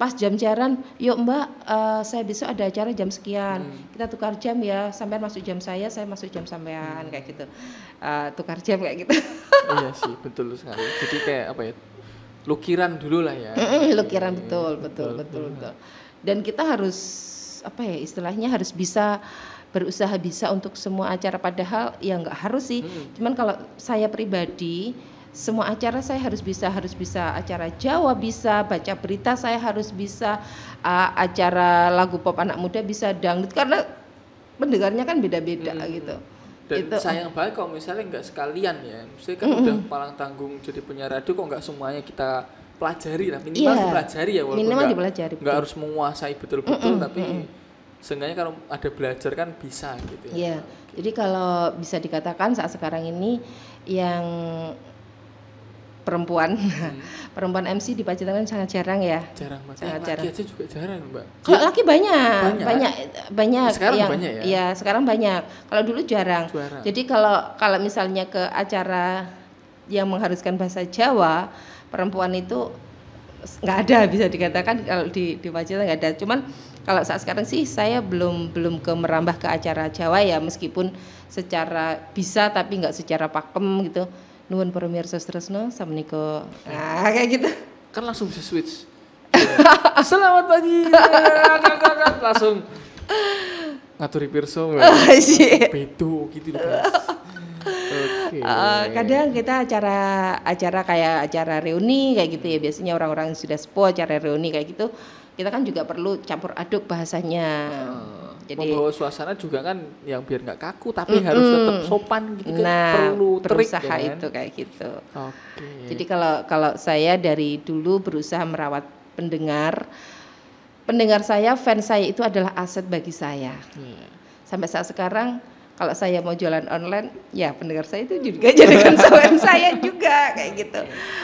Pas jam siaran, yuk Mbak, saya besok ada acara jam sekian, kita tukar jam ya, sampean masuk jam saya masuk jam sampean kayak gitu, tukar jam kayak gitu. Iya sih, betul sekali. Jadi kayak apa ya, lukiran dulu lah ya. Lukiran betul. Dan kita harus apa ya istilahnya, harus bisa berusaha bisa untuk semua acara, padahal ya nggak harus sih. Cuman kalau saya pribadi, semua acara saya harus bisa acara Jawa bisa, baca berita saya harus bisa, acara lagu pop anak muda bisa, dangdut, karena pendengarnya kan beda-beda gitu. Dan itu sayang banget kalau misalnya nggak sekalian ya, misalnya kan udah palang tanggung jadi penyiar radio, kok nggak semuanya kita pelajari lah, minimal dipelajari ya, walaupun nggak harus menguasai betul-betul, tapi seenggaknya kalau ada belajar kan bisa gitu ya. Iya, jadi kalau bisa dikatakan saat sekarang ini yang perempuan MC di Pacitan kan sangat jarang ya. Jarang banget. Laki aja juga jarang, Mbak. Kalau laki banyak. Sekarang yang, banyak ya? Iya, sekarang banyak. Kalau dulu jarang. Jadi kalau misalnya ke acara yang mengharuskan bahasa Jawa, perempuan itu nggak ada, bisa dikatakan kalau di Pacitan nggak ada. Cuman kalau saat sekarang sih saya belum ke merambah ke acara Jawa ya, meskipun secara bisa tapi nggak secara pakem gitu. Nuwun pamirsa tresno samnika. Kayak gitu. Kan langsung bisa switch. Selamat pagi. Langsung ngaturi pirsa. Beto gitu guys. Oke. Kadang kita acara kayak acara reuni kayak gitu ya, biasanya orang-orang yang sudah sepuh, acara reuni kayak gitu, kita kan juga perlu campur aduk bahasanya. Jadi membawa suasana juga kan yang biar nggak kaku tapi harus tetap sopan gitu kan, perlu berusaha trik, kan? Itu kayak gitu. Oke. Jadi kalau saya dari dulu berusaha merawat pendengar saya, fans saya itu adalah aset bagi saya. Sampai saat sekarang kalau saya mau jualan online, ya pendengar saya itu juga jadikan fans saya juga kayak gitu.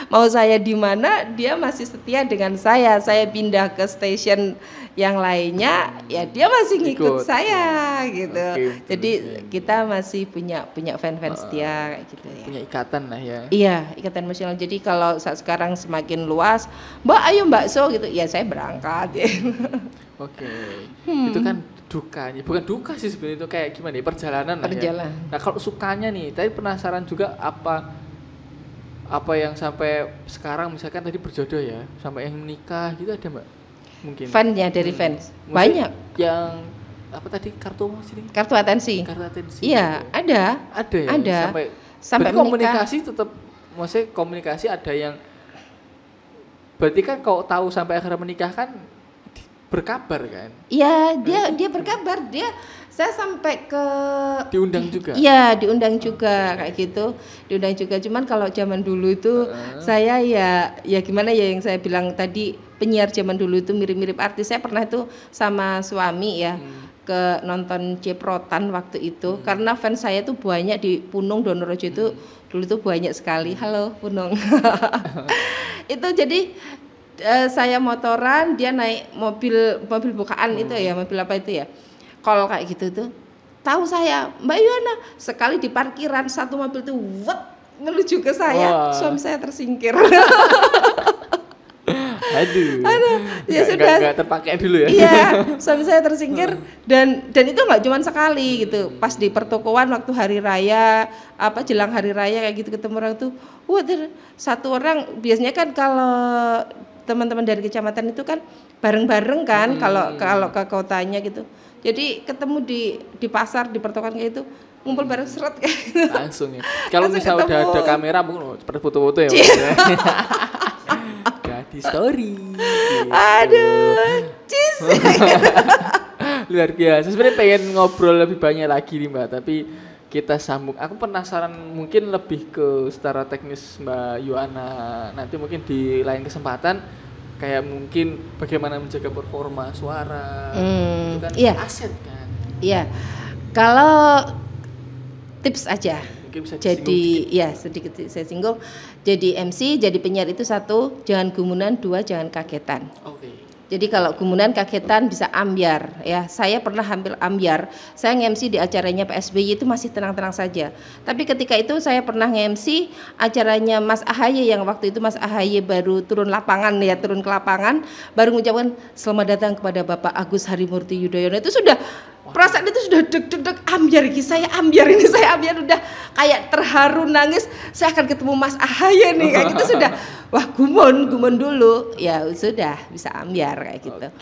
Mau saya di mana, dia masih setia dengan saya. Saya pindah ke stasiun yang lainnya, ya dia masih ngikut saya gitu. Jadi kita masih punya fans setia kayak gitu ya. Punya ikatan lah ya. Iya, ikatan emosional. Jadi kalau saat sekarang semakin luas, Mbak ayo bakso gitu, ya saya berangkat ya. Oke. Itu kan dukanya, bukan duka sih sebenarnya, itu kayak gimana ya, perjalanan lah ya. Nah kalau sukanya nih, tadi penasaran juga apa yang sampai sekarang, misalkan tadi berjodoh ya, sampai yang menikah gitu, ada Mbak? mungkin. Fan-nya dari fans. Banyak. Yang apa tadi kartu sini? Kartu atensi. Kartu atensi. Iya, ada. Ada ya. Ada. Sampai komunikasi tetap, maksudnya komunikasi ada yang berarti kan kalau tahu sampai akhirnya menikah kan berkabar kan? Iya, dia berkabar, saya sampai ke diundang juga. Iya, diundang juga kayak gitu. Diundang juga. Cuman kalau zaman dulu itu saya ya gimana ya yang saya bilang tadi, penyiar zaman dulu itu mirip-mirip artis. Saya pernah itu sama suami ya ke nonton Ciprotan waktu itu karena fans saya tuh banyak di Punung Donorejo itu dulu tuh banyak sekali. Halo Punung. Itu jadi saya motoran, dia naik mobil bukaan itu ya, mobil apa itu ya, kol kayak gitu tuh. Tahu saya, Mbak Yuana, sekali di parkiran satu mobil tuh menuju ke saya. Suami saya tersingkir. Aduh. Ya sudah. Nggak terpakai dulu ya. Iya, suami saya tersingkir dan itu nggak cuma sekali gitu. Pas di pertokoan waktu hari raya, jelang hari raya kayak gitu ketemu orang tuh, satu orang biasanya kan kalau teman-teman dari kecamatan itu kan bareng-bareng kan kalau ke kotanya gitu. Jadi ketemu di pasar, di pertokoan kayak itu ngumpul bareng seret kayak gitu. Langsung ya. Kalau misalnya udah ada kamera mungkin seperti foto-foto ya. Di story gitu. Aduh, cis. Luar biasa. Sebenarnya pengen ngobrol lebih banyak lagi nih Mbak, tapi kita sambung. Aku penasaran mungkin lebih ke secara teknis Mbak Yuana. Nanti mungkin di lain kesempatan kayak mungkin bagaimana menjaga performa suara. Itu kan aset kan. Iya. Kalau tips aja. Jadi ya sedikit saya singgung. Jadi MC, jadi penyiar itu satu, jangan gumunan, dua, jangan kagetan. Jadi kalau gumunan kagetan bisa ambyar ya. Saya pernah hampir ambyar. Saya nge-MC di acaranya Pak SBY itu masih tenang-tenang saja. Tapi ketika itu saya pernah nge-MC acaranya Mas AHY yang waktu itu Mas AHY baru turun ke lapangan, baru mengucapkan selamat datang kepada Bapak Agus Harimurti Yudhoyono. Itu sudah perasaan itu sudah deg-deg ambyar ini saya ambyar udah kayak terharu nangis, saya akan ketemu Mas AHY nih kayak gitu sudah. Wah, gumun dulu ya sudah bisa ambyar kayak gitu.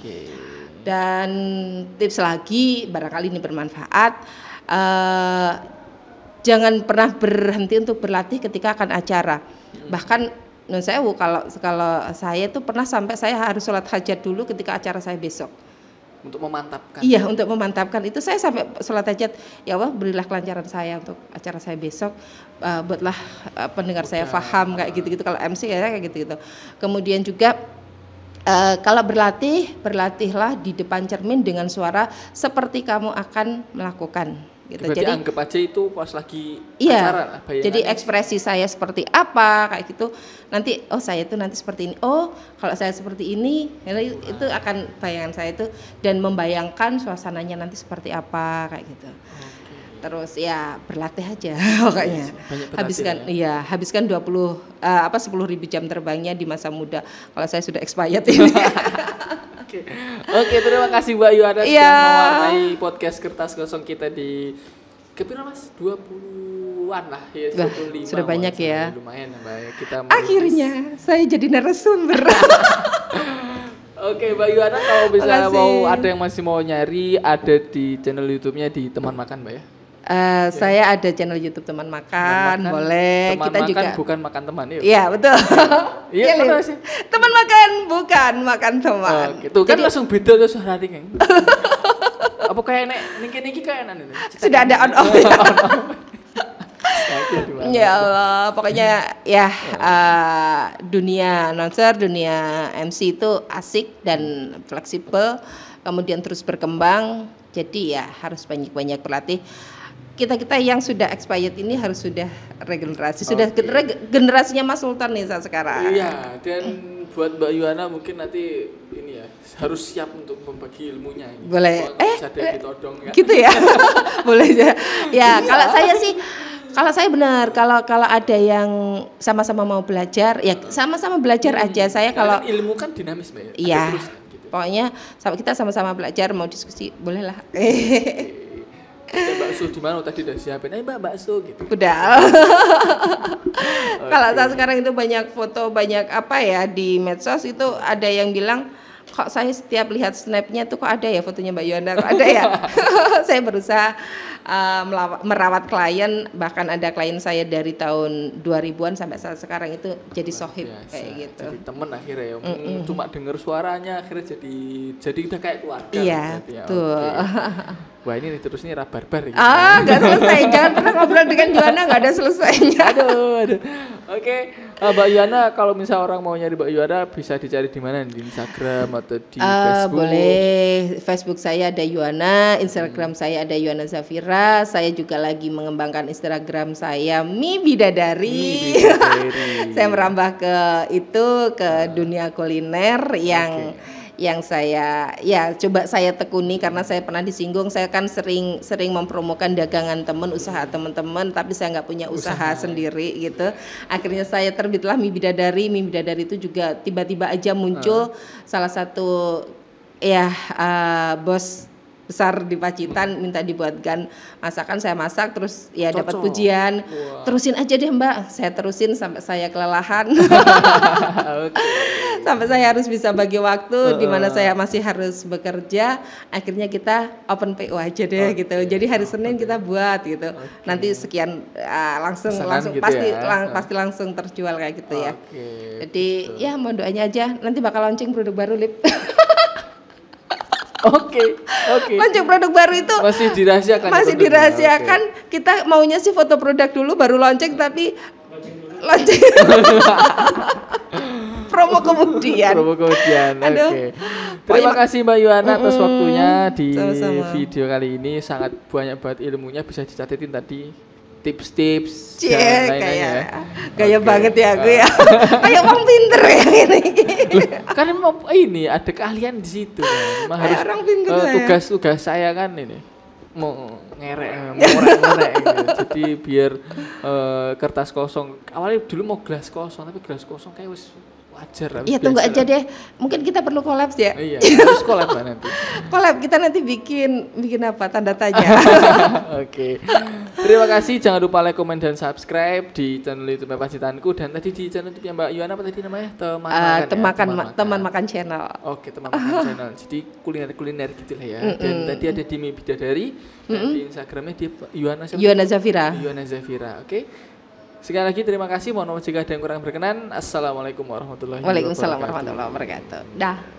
Dan tips lagi barangkali ini bermanfaat, jangan pernah berhenti untuk berlatih ketika akan acara. Bahkan non sewu kalau saya tuh pernah sampai saya harus sholat hajat dulu ketika acara saya besok. Untuk memantapkan. Iya, untuk memantapkan itu saya sampai sholat hajat, ya Allah berilah kelancaran saya untuk acara saya besok, buatlah pendengar saya paham kayak gitu-gitu. Kalau MC ya kayak gitu-gitu. Kemudian juga kalau berlatihlah di depan cermin dengan suara seperti kamu akan melakukan. Gitu. Jadi anggap aja itu pas lagi acara lah, jadi ekspresi saya seperti apa kayak gitu. Nanti saya itu nanti seperti ini. Kalau saya seperti ini, itu akan bayangan saya itu dan membayangkan suasananya nanti seperti apa kayak gitu. Terus ya berlatih aja pokoknya. Habiskan 10.000 jam terbangnya di masa muda. Kalau saya sudah expired ini. Oke, terima kasih Mbak Yuana sudah mewarnai podcast Kertas Kosong kita di kepira Mas 20-an lah ya, 25. Sudah banyak ya. Lumayan ya Mbak. Kita akhirnya saya jadi narasumber. Oke, Mbak Yuana kalau bisa ada yang masih mau nyari, ada di channel YouTube-nya di Teman Makan Mbak ya. Saya ada channel YouTube Teman Makan, boleh. Teman kita makan juga bukan makan teman ya. Iya, betul. Iya, betul sih. Teman makan bukan makan teman. Gitu kan langsung beda tuh suara ring. Apa kayak niki kayak ini. Sudah ada on off. Ya Allah, pokoknya ya dunia announcer, dunia MC itu asik dan fleksibel, kemudian terus berkembang. Jadi ya harus banyak-banyak berlatih. Kita yang sudah expired ini harus sudah regenerasi. Sudah generasinya Mas Sultan nih saat sekarang. Iya, dan buat Mbak Yuana mungkin nanti ini ya harus siap untuk membagi ilmunya ini. Boleh. Bisa ditodong ya. Gitu ya. Boleh ya. Ya, kalau saya sih benar, kalau ada yang sama-sama mau belajar, ya sama-sama belajar aja. Saya kalau ilmu kan dinamis Mbak. Iya. Gitu. Pokoknya kita sama-sama belajar, mau diskusi bolehlah. Bakso di mana tadi udah siapin? Mbak bakso gitu. Udah. Kalau saat sekarang itu banyak foto, banyak apa ya di medsos itu ada yang bilang kok saya setiap lihat snapnya tuh kok ada ya fotonya Mbak Yuana, kok ada ya. Saya berusaha merawat klien, bahkan ada klien saya dari tahun 2000-an sampai saat sekarang itu jadi sohib kayak gitu. Jadi temen akhirnya ya, cuma dengar suaranya akhirnya jadi udah kayak keluarga. Iya, tuh. Okay. Wah ini terus nih barbar. Nggak selesai, jangan pernah ngobrol dengan Yuana nggak ada selesainya. Aduh. Oke, Mbak Yuana, kalau misal orang mau nyari Mbak Yuana bisa dicari di mana? Di Instagram atau di Facebook? Boleh, Facebook saya ada Yuana, Instagram saya ada Yuana Zafira. Saya juga lagi mengembangkan Instagram saya Mi Bidadari. Saya merambah ke dunia kuliner yang saya coba saya tekuni karena saya pernah disinggung, saya kan sering mempromokan dagangan teman, usaha teman-teman, tapi saya nggak punya usaha sendiri gitu. Akhirnya saya terbitlah Mi Bidadari. Mi Bidadari itu juga tiba-tiba aja muncul salah satu bos besar di Pacitan minta dibuatkan masakan, saya masak terus ya dapat pujian. Terusin aja deh Mbak, saya terusin sampai saya kelelahan. Sampai saya harus bisa bagi waktu di mana saya masih harus bekerja. Akhirnya kita open PO aja deh gitu. Jadi hari Senin kita buat gitu. Nanti sekian langsung gitu pasti langsung terjual kayak gitu ya. Jadi ya mohon doanya aja, nanti bakal launching produk baru Lip. Oke. Launching produk baru itu masih dirahasiakan. Kita maunya sih foto produk dulu baru launching, tapi launching promo kemudian. Oke. Terima kasih Mbak Yuana atas waktunya di video kali ini, sangat banyak banget ilmunya, bisa dicatetin tadi tips-tips dan lain-lainnya. Gaya banget ya aku ya. Kayak orang pinter ya ini. Kan ini ada keahlian di situ kan. Harus tugas saya kan ini mau ngerek gitu. Jadi biar kertas kosong. Awalnya dulu mau gelas kosong, tapi gelas kosong kayak wis wajar. Iya tunggu aja deh. Mungkin kita perlu collab ya. Iya, harus collab nanti. Collab kita nanti bikin apa tanda tanya. Oke. Terima kasih, jangan lupa like, comment dan subscribe di channel YouTube Pacitanku, dan tadi di channel YouTube Mbak Yuana apa tadi namanya? Teman makan channel. Oke, teman makan channel. Jadi kuliner gitu lah ya. Dan tadi ada di Mi Bidadari dan di Instagramnya di Yuana Zafira. Oke. Sekali lagi terima kasih, mohon maaf jika ada yang kurang berkenan. Assalamualaikum warahmatullahi wabarakatuh. Waalaikumsalam warahmatullahi wabarakatuh. Dah.